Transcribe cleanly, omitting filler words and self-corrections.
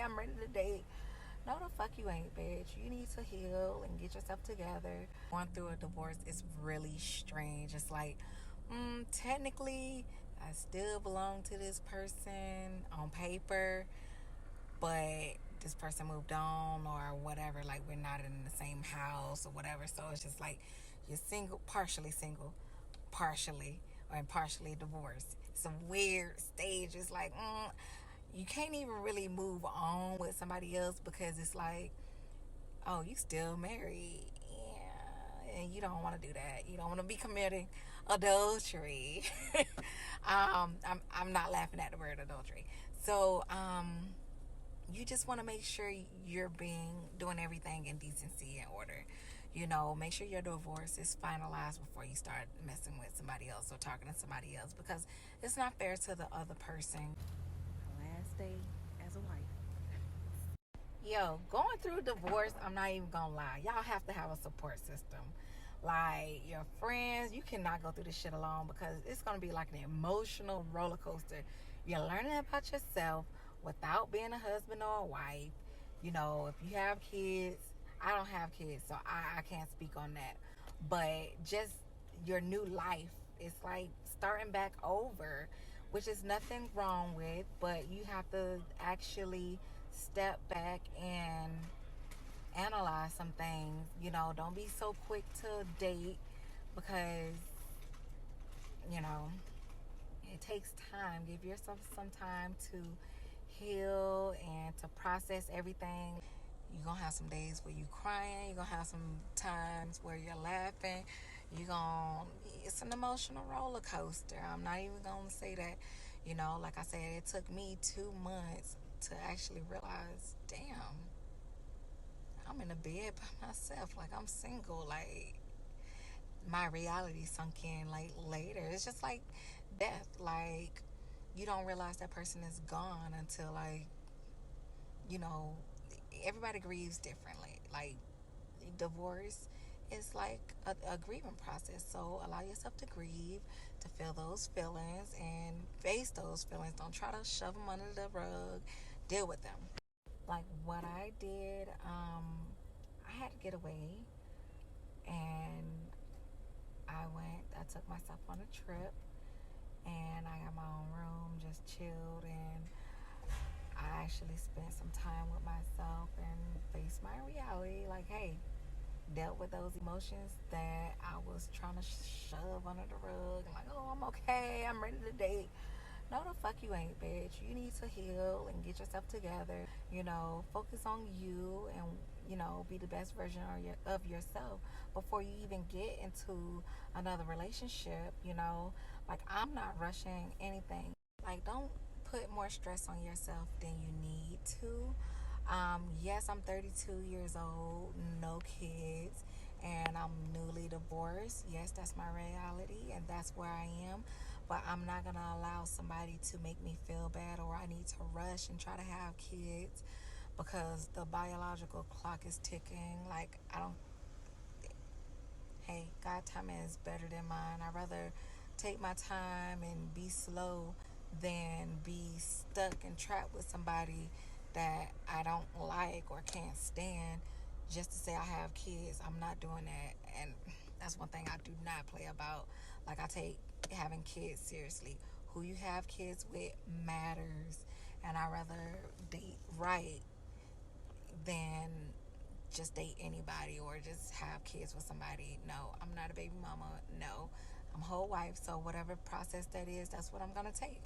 okay, I'm ready to date. No, the fuck you ain't, bitch. You need to heal and get yourself together. Going through a divorce is really strange. It's like, technically, I still belong to this person on paper, but this person moved on or whatever. Like, we're not in the same house or whatever. So it's just like you're single, partially, or partially divorced. It's a weird stage. It's like, you can't even really move on with somebody else because it's like, oh, you still married, yeah, and you don't want to do that. You don't want to be committing adultery. I'm not laughing at the word adultery. So you just want to make sure you're doing everything in decency and order. Make sure your divorce is finalized before you start messing with somebody else or talking to somebody else, because it's not fair to the other person. Last day as a wife. Yo, going through divorce, I'm not even gonna lie. Y'all have to have a support system. Like your friends, you cannot go through this shit alone because it's gonna be like an emotional roller coaster. You're learning about yourself without being a husband or a wife. If you have kids, I don't have kids, so I can't speak on that. But just your new life, it's like starting back over, which is nothing wrong with, but you have to actually step back and analyze some things. Don't be so quick to date because, you know, it takes time. Give yourself some time to heal and to process everything. You're gonna have some days where you're crying, you're gonna have some times where you're laughing. It's an emotional roller coaster. I'm not even gonna say that. Like I said, it took me 2 months to actually realize, damn, I'm in a bed by myself. Like, I'm single. Like, my reality sunk in like later. It's just like death. Like, you don't realize that person is gone until, like, you know, everybody grieves differently. Like, divorce is like a grieving process. So allow yourself to grieve, to feel those feelings and face those feelings. Don't try to shove them under the rug. Deal with them. Like what I did, I had to get away, and I took myself on a trip, and I got my own room, just chilled, and I actually spent some time with myself and faced my reality. Like, hey, dealt with those emotions that I was trying to shove under the rug. Like, oh, I'm okay, I'm ready to date. No, the fuck you ain't, bitch. You need to heal and get yourself together. Focus on you and, be the best version of yourself before you even get into another relationship. Like, I'm not rushing anything. Like, don't put more stress on yourself than you need to. Yes, I'm 32 years old, no kids, and I'm newly divorced. Yes, that's my reality, and that's where I am. But I'm not gonna allow somebody to make me feel bad, or I need to rush and try to have kids because the biological clock is ticking. Like, I don't. Hey, God timing is better than mine. I'd rather take my time and be slow than be stuck and trapped with somebody that I don't like or can't stand just to say I have kids. I'm not doing that. And that's one thing I do not play about. Like, I take having kids seriously. Who you have kids with matters. And I'd rather date right than just date anybody or just have kids with somebody. No, I'm not a baby mama. No, I'm a whole wife. So whatever process that is, that's what I'm gonna take.